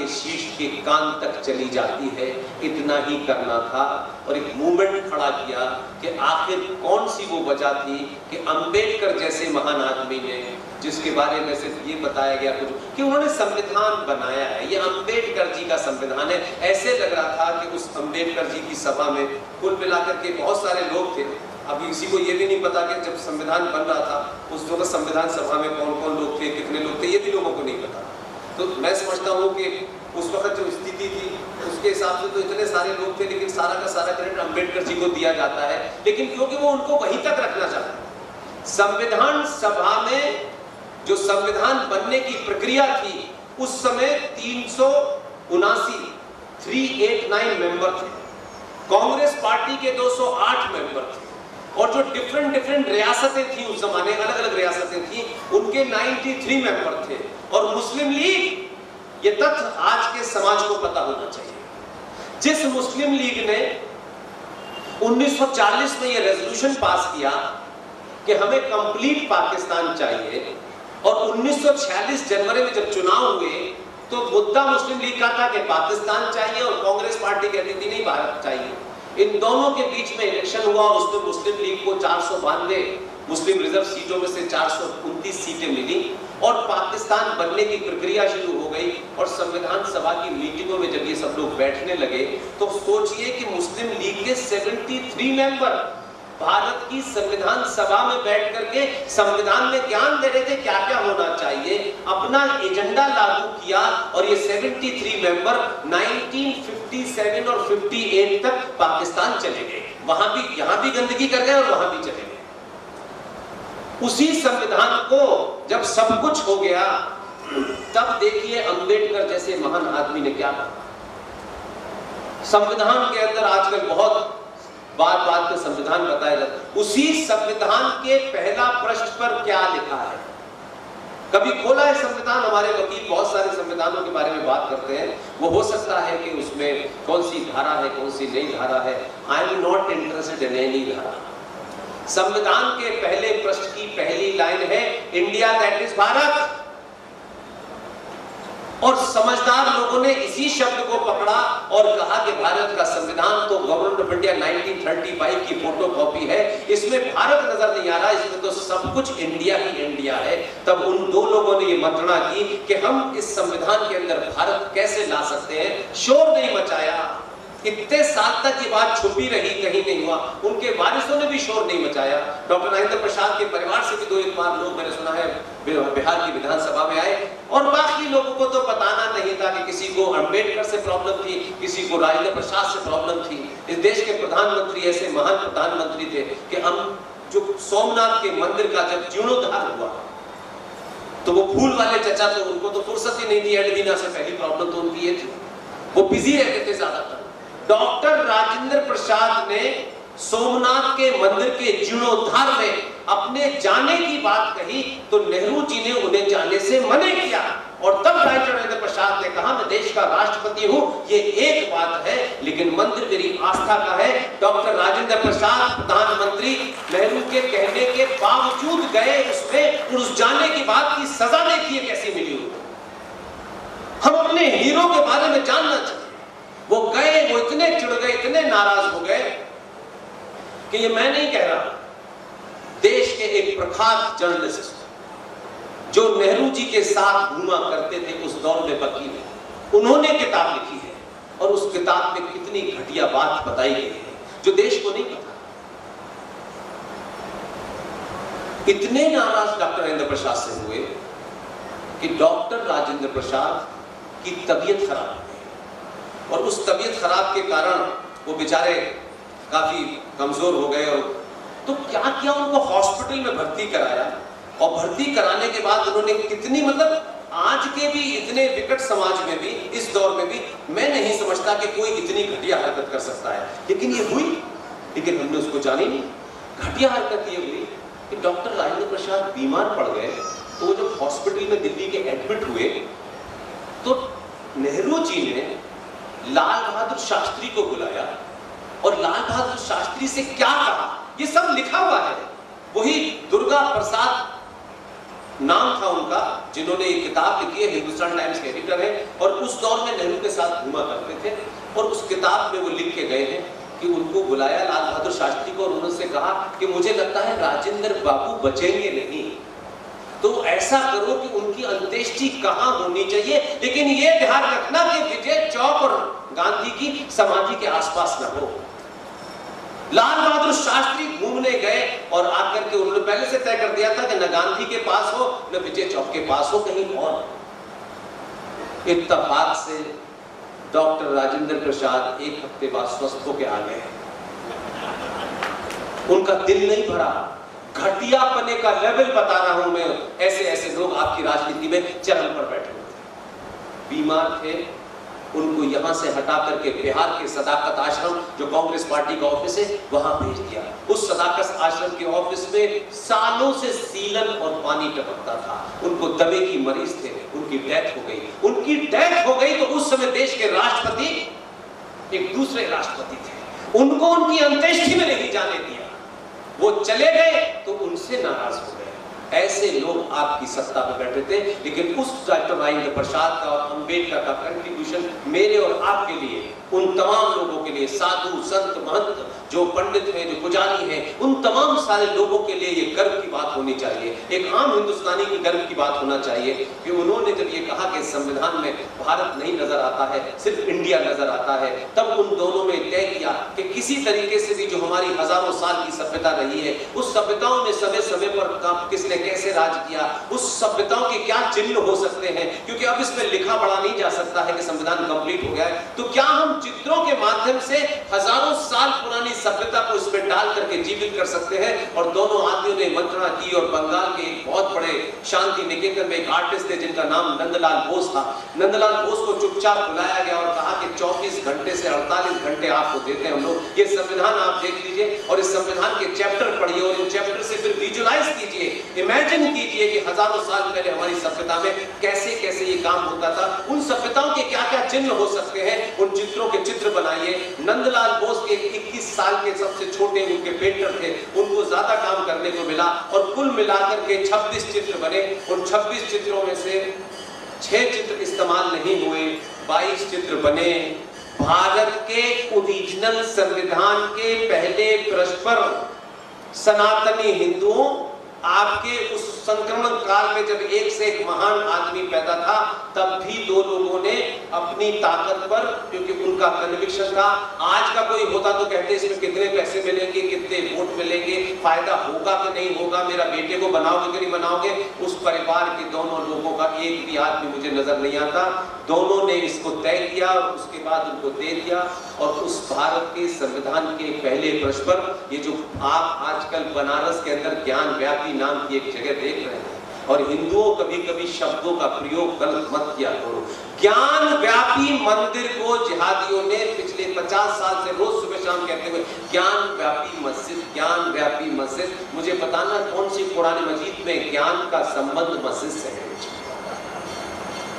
के शीश के कान तक चली जाती है, इतना ही करना था। और एक मूवमेंट खड़ा किया कि आखिर कौन सी वो वजह थी कि अंबेडकर जैसे महान आदमी ने, जिसके बारे में सिर्फ ये बताया गया कुछ कि उन्होंने संविधान बनाया है, ये अंबेडकर जी का संविधान है। ऐसे लग रहा था कि उस अंबेडकर जी की सभा में कुल मिलाकर के बहुत सारे लोग थे। अभी किसी को ये भी नहीं पता कि जब संविधान बन रहा था उस वक्त संविधान सभा में कौन कौन लोग थे, कितने लोग थे, ये भी लोगों को नहीं पता। तो मैं समझता हूँ कि उस वक्त जो स्थिति थी उसके हिसाब से तो इतने सारे लोग थे, लेकिन सारा का सारा क्रेडिट अंबेडकर जी को दिया जाता है। लेकिन क्योंकि वो उनको वहीं तक रखना चाहते हैं। संविधान सभा में जो संविधान बनने की प्रक्रिया थी उस समय 389 मेंबर थे, कांग्रेस पार्टी के 208 मेंबर थे, और जो डिफरेंट रियासतें थी उस जमाने, अलग अलग रियासतें थी, उनके 93 मेंबर थे। और मुस्लिम लीग, ये तथ्य आज के समाज को पता होना चाहिए, जिस मुस्लिम लीग ने 1940 में ये रेजोल्यूशन पास किया कि हमें कंप्लीट पाकिस्तान चाहिए, और 1946 जनवरी में जब चुनाव हुए तो मुद्दा मुस्लिम लीग का था कि पाकिस्तान चाहिए और कांग्रेस पार्टी कहती थी नहीं भारत चाहिए। इन दोनों के बीच में इलेक्शन हुआ और उसमें मुस्लिम लीग को 492 मुस्लिम रिजर्व सीटों में से 429 सीटें मिली और पाकिस्तान बनने की प्रक्रिया शुरू हो गई। और संविधान सभा की मीटिंगों में जब ये सब लोग बैठने लगे तो सोचिए कि मुस्लिम लीग के 73 मेंबर भारत की संविधान सभा में बैठ करके संविधान में ज्ञान दे रहे थे क्या क्या होना चाहिए, अपना एजेंडा लागू किया। और ये 73 मेंबर 1957 और 58 तक पाकिस्तान चले गए, वहां भी यहां भी गंदगी कर गए और वहां भी चले गए। उसी संविधान को जब सब कुछ हो गया तब देखिए अंबेडकर जैसे महान आदमी ने क्या कहा। संविधान के अंदर आजकल बहुत बात पे संविधान बताया जाता है, उसी संविधान के पहला पृष्ठ पर क्या लिखा है। कभी खोला है संविधान, हमारे वकील बहुत सारे संविधानों के बारे में बात करते हैं, वो हो सकता है कि उसमें कौन सी धारा है कौन सी नई धारा है। I am not interested in any धारा। संविधान के पहले पृष्ठ की पहली लाइन है इंडिया दैट इज भारत, और समझदार लोगों ने इसी शब्द को पकड़ा और कहा कि भारत का संविधान तो गवर्नमेंट ऑफ इंडिया 1935 की फोटोकॉपी है, इसमें भारत नजर नहीं आ रहा, इसमें तो सब कुछ इंडिया ही इंडिया है। तब उन दो लोगों ने ये मंत्रणा की कि हम इस संविधान के अंदर भारत कैसे ला सकते हैं। शोर नहीं मचाया, इतने साल तक ये बात छुपी रही, कहीं नहीं हुआ। उनके वारिसों ने भी शोर नहीं मचाया। डॉक्टर राजेंद्र प्रसाद के परिवार से भी 2-1 बार लोग मैंने सुना है बिहार की विधानसभा में आए, और बाकी लोगों को तो बताना नहीं था कि किसी को अंबेडकर से प्रॉब्लम थी, किसी को राजेंद्र प्रसाद से प्रॉब्लम थी। इस देश के प्रधानमंत्री ऐसे महान प्रधानमंत्री थे कि हम जो सोमनाथ के मंदिर का जब जीर्णोद्धार हुआ तो वो फूल वाले चचा, तो उनको तो फुर्सत ही नहीं थी, एडवीना से पहली प्रॉब्लम तो उनकी ये थी, वो बिजी रहते थे ज्यादातर। डॉक्टर राजेंद्र प्रसाद ने सोमनाथ के मंदिर के जीर्णोद्धार में अपने जाने की बात कही तो नेहरू जी ने उन्हें जाने से मना किया। और तब डॉक्टर राजेंद्र प्रसाद ने कहा मैं देश का राष्ट्रपति हूं, ये एक बात है, लेकिन मंदिर मेरी आस्था का है। डॉक्टर राजेंद्र प्रसाद प्रधानमंत्री नेहरू के कहने के बावजूद गए उसमें, और उस जाने की बात की सजा देखिए कैसी मिली उनको। हम अपने हीरो के बारे में जानना चाहते, वो गए, वो इतने चिढ़ गए, इतने नाराज हो गए कि ये मैं नहीं कह रहा, देश के एक प्रख्यात जर्नलिस्ट जो नेहरू जी के साथ घूमा करते थे उस दौर में वकील है, उन्होंने किताब लिखी है और उस किताब में कितनी घटिया बात बताई गई है जो देश को नहीं पता। इतने नाराज डॉक्टर राजेंद्र प्रसाद से हुए कि डॉक्टर राजेंद्र प्रसाद की तबीयत खराब हो गई, और उस तबीयत खराब के कारण वो बेचारे काफी कमजोर हो गए। और तो क्या किया, उनको हॉस्पिटल में भर्ती कराया, और भर्ती कराने के बाद उन्होंने कितनी, मतलब आज के भी इतने विकट समाज में भी, इस दौर में भी मैं नहीं समझता कि कोई इतनी घटिया हरकत कर सकता है, लेकिन ये हुई। लेकिन हमने उसको जानी नहीं। घटिया हरकत ये हुई कि डॉक्टर राजेंद्र प्रसाद बीमार पड़ गए, तो वो जब हॉस्पिटल में दिल्ली के एडमिट हुए तो नेहरू जी ने लाल बहादुर शास्त्री को बुलाया और लाल बहादुर शास्त्री से क्या कहा, ये सब लिखा हुआ है। वही दुर्गा प्रसाद नाम था उनका, जिन्होंने एक किताब लिखी है, हिंदुस्तान टाइम्स के एडिटर है, और उस दौर में नेहरू के साथ घूमा करते थे। और उस किताब में वो लिख के गए हैं कि उनको बुलाया लाल बहादुर शास्त्री को और उन्होंने कहा कि मुझे लगता है राजेंद्र बाबू बचेंगे नहीं, तो ऐसा करो कि उनकी अंत्येष्टि कहां होनी चाहिए, लेकिन ये ध्यान रखना कि विजय चौक और गांधी की समाधि के आसपास न हो। लाल बहादुर शास्त्री घूमने गए और आकर के उन्होंने पहले से तय कर दिया था कि न गांधी के पास हो न विजय चौक के पास हो, कहीं और। इत्तेफाक से डॉक्टर राजेंद्र प्रसाद एक हफ्ते बाद स्वस्थ होकर आ गए। उनका दिल नहीं भरा। घटियापने का लेवल बता रहा हूं मैं, ऐसे ऐसे लोग आपकी राजनीति में चरम पर बैठे हुए थे, बीमार थे। उनको यहां से हटा करके बिहार के सदाकत आश्रम, जो कांग्रेस पार्टी का ऑफिस है, वहां भेज दिया। उस सदाकत आश्रम के ऑफिस में सालों से सीलन और पानी टपकता था। उनको दमे की मरीज थे, उनकी डेथ हो गई। उनकी डेथ हो गई तो उस समय देश के राष्ट्रपति एक दूसरे राष्ट्रपति थे, उनको उनकी अंत्येष्टि में नहीं जाने दिया। वो चले गए तो उनसे नाराज हो गए। ऐसे लोग आपकी सत्ता में बैठे थे, लेकिन उस डॉक्टर राजेंद्र प्रसाद का और अंबेडकर का कंट्रीब्यूशन मेरे और आपके लिए, उन तमाम लोगों के लिए, साधु संत महंत जो पंडित हैं, जो पुजारी हैं, उन तमाम सारे लोगों के लिए ये गर्व की बात होनी चाहिए, एक आम हिंदुस्तानी की गर्व की बात होना चाहिए कि उन्होंने जब ये कहा कि संविधान में भारत नहीं नजर आता है, सिर्फ इंडिया नजर आता है, तब उन दोनों ने तय किया कि किसी तरीके से भी जो हमारी हजारों साल की सभ्यता रही है, उस सभ्यताओं में समय समय पर किसने कैसे राज किया, उस सभ्यताओं के क्या चिन्ह हो सकते हैं, क्योंकि अब इसमें लिखा पढ़ा नहीं जा सकता है कि संविधान कंप्लीट हो गया है, तो क्या हम चित्रों के माध्यम से हजारों साल पुरानी सभ्यता को इसमें डाल करके जीवित कर सकते हैं। और दोनों आदमियों ने मंत्रणा की और बंगाल के एक बहुत बड़े शांति निकेतन में एक आर्टिस्ट थे जिनका नाम नंदलाल बोस था। नंदलाल बोस को चुपचाप बुलाया गया और कहा कि 24 घंटे से 48 घंटे आपको देते हैं हम लोग, ये संविधान आप देख लीजिए और इस संविधान के चैप्टर पढ़िए और इन चैप्टर से फिर विजुलाइज कीजिए, इमेजिन कीजिए कि हजारों साल पहले हमारी सभ्यता में कैसे कैसे ये काम होता था, उन सभ्यताओं के क्या क्या चिन्ह हो सकते हैं, उन चित्रों के चित्र बनाइए। नंदलाल बोस के 21 साल के सबसे छोटे उनके पेंटर थे, उनको ज्यादा काम करने को मिला और कुल मिलाकर के 26 चित्र बने। उन 26 चित्रों में से 6 चित्र इस्तेमाल नहीं हुए, 22 चित्र बने। भारत के ओरिजिनल संविधान के पहले पृष्ठ पर सनातनी हिंदुओं, आपके उस संक्रमण काल में जब एक से एक महान आदमी पैदा था, तब भी दो लोगों ने अपनी ताकत पर, क्योंकि उनका कन्विक्शन था, आज का कोई होता तो कहते इसमें कितने पैसे मिलेंगे, कितने वोट मिलेंगे, फायदा होगा कि नहीं होगा, मेरा बेटे को बनाओगे कि नहीं बनाओगे। उस परिवार के दोनों लोगों का एक भी आदमी मुझे नजर नहीं आता। दोनों ने इसको तय किया और उसके बाद उनको दे दिया। और उस भारत के संविधान के पहले पृष्ठ पर ये जो आप आजकल बनारस के अंदर ज्ञान व्यापी नाम की एक जगह देख रहे हैं, और हिंदुओं कभी कभी शब्दों का प्रयोग गलत मत किया करो। ज्ञान व्यापी मंदिर को जिहादियों ने पिछले 50 साल से रोज सुबह शाम कहते हुए ज्ञान व्यापी मस्जिद, ज्ञान व्यापी मस्जिद। मुझे बताना कौन सी कुरान मजीद में ज्ञान का संबंध मस्जिद से है?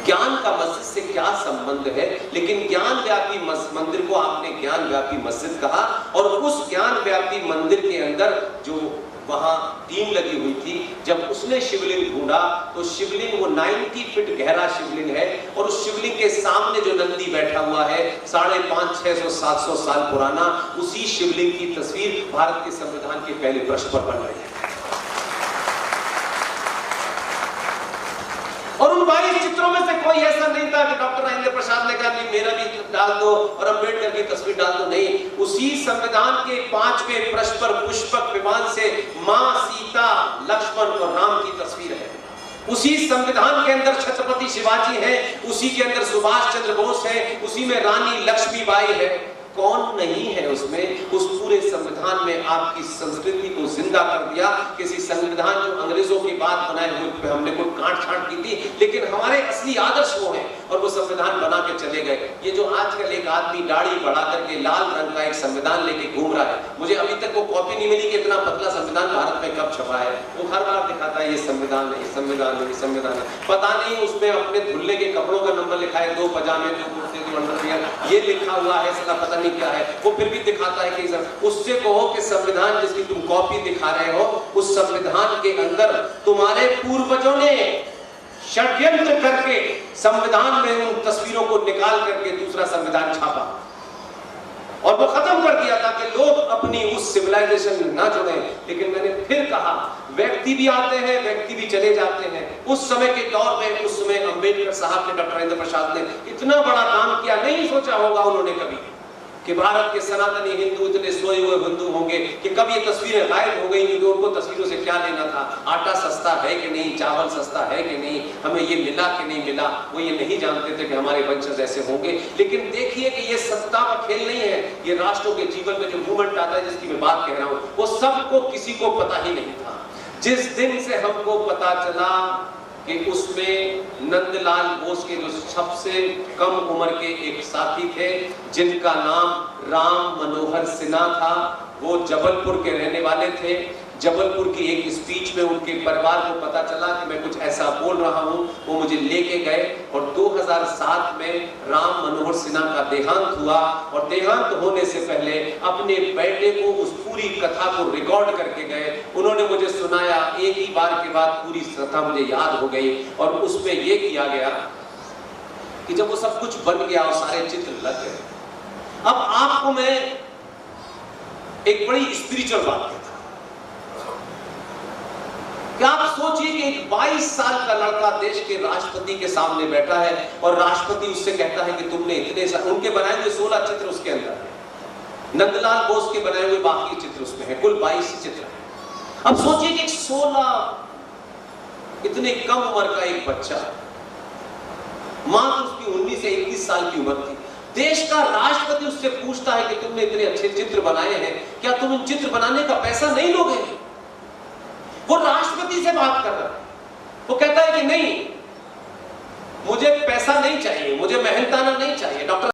ज्ञान का मस्जिद से क्या संबंध है? लेकिन ज्ञान व्यापी मंदिर को आपने ज्ञान व्यापी मस्जिद कहा, और उस ज्ञान व्यापी मंदिर के अंदर जो वहां टीम लगी हुई थी, जब उसने शिवलिंग ढूंढा तो शिवलिंग वो 90 फीट गहरा शिवलिंग है, और उस शिवलिंग के सामने जो नंदी बैठा हुआ है 550, 600, 700 साल पुराना, उसी शिवलिंग की तस्वीर भारत के संविधान के पहले पृष्ठ पर बन रही है। और उन 22 चित्रों में से कोई ऐसा नहीं था कि डॉक्टर राजेंद्र प्रसाद ने कहा कि मेरा भी डाल दो और अंबेडकर की तस्वीर डाल दो। नहीं, उसी संविधान के 5वें पृष्ठ पर पुष्पक विमान से मां सीता, लक्ष्मण और राम की तस्वीर है। उसी संविधान के अंदर छत्रपति शिवाजी हैं, उसी के अंदर सुभाष चंद्र बोस है, उसी में रानी लक्ष्मीबाई है। कौन नहीं है उसमें? उस पूरे संविधान में आपकी संस्कृति को जिंदा कर दिया। किसी संविधान जो अंग्रेजों की बात बनाए हुए पे हमने कोई काट छाट की थी, लेकिन हमारे असली आदर्श वो हैं और वो संविधान बना के चले गए। ये जो आजकल एक आदमी दाढ़ी बढ़ा करके लाल रंग का एक संविधान लेके घूम रहा है, मुझे अभी तक वो कॉपी नहीं मिली कि इतना पतला संविधान भारत में कब छपा है। वो हर बार दिखाता है ये संविधान है, ये संविधान है, ये संविधान है। पता नहीं उसमें अपने धुलने के कपड़ों का नंबर लिखा है, 2 पजामे, 2 कुर्ते, 2 अंडरवियर, ये लिखा हुआ है, इसका पता नहीं क्या है, वो फिर भी दिखाता है कि उससे कहो कि संविधान जिसकी तुम कॉपी दिखा रहे हो, उस संविधान के अंदर तुम्हारे पूर्वजों ने षड्यंत्र करके संविधान में उन तस्वीरों को निकाल करके दूसरा संविधान छापा और वो खत्म कर दिया था कि लोग अपनी उस सिविलाइजेशन में ना जुड़े। लेकिन मैंने फिर कहा, व्यक्ति भी आते हैं, व्यक्ति भी चले जाते हैं। उस समय के दौर में, उस समय अंबेडकर साहब ने, डॉक्टर राजेंद्र प्रसाद ने इतना बड़ा काम किया, नहीं सोचा होगा उन्होंने कभी कि भारत के सनातनी हिंदू इतने सोए हुए हिंदू होंगे कि कब ये तस्वीरें गायब हो गई, क्योंकि उनको तस्वीरों से क्या लेना था। आटा सस्ता है कि नहीं, चावल सस्ता है कि नहीं, हमें ये मिला कि नहीं मिला, वो ये नहीं जानते थे कि हमारे वंशज ऐसे होंगे। लेकिन देखिए कि ये सत्ता का खेल नहीं है, ये राष्ट्रों के जीवन में जो मूवमेंट आता है जिसकी मैं बात कह रहा हूँ, वो सबको किसी को पता ही नहीं था। जिस दिन से हमको पता चला कि उसमें नंदलाल बोस के जो सबसे कम उम्र के एक साथी थे जिनका नाम राम मनोहर सिन्हा था, वो जबलपुर के रहने वाले थे। जबलपुर की एक स्पीच में उनके परिवार को पता चला कि मैं कुछ ऐसा बोल रहा हूं, वो मुझे लेके गए और 2007 में राम मनोहर सिन्हा का देहांत हुआ और देहांत होने से पहले अपने बेटे को उस पूरी कथा को रिकॉर्ड करके गए। उन्होंने मुझे सुनाया, एक ही बार के बाद पूरी कथा मुझे याद हो गई और उसमें यह किया गया कि जब वो सब कुछ बन गया और सारे चित्र लग गए, अब आपको मैं एक बड़ी स्पिरिचुअल बात कहता हूं। क्या आप सोचिए कि एक 22 साल का लड़का देश के राष्ट्रपति के सामने बैठा है और राष्ट्रपति उससे कहता है कि तुमने इतने साल, उनके बनाए हुए 16 चित्र उसके अंदर है, नंदलाल बोस के बनाए हुए बाकी चित्र उसमें है, कुल 22 चित्र है। अब सोचिए कि 16 इतने कम उम्र का एक बच्चा, मात्र उसकी 19 से 21 साल की उम्र थी, देश का राष्ट्रपति उससे पूछता है कि तुमने इतने अच्छे चित्र बनाए हैं, क्या तुम उन चित्र बनाने का पैसा नहीं लोगे? वो राष्ट्रपति से बात कर रहा है, वो कहता है कि नहीं, मुझे पैसा नहीं चाहिए, मुझे मेहनताना नहीं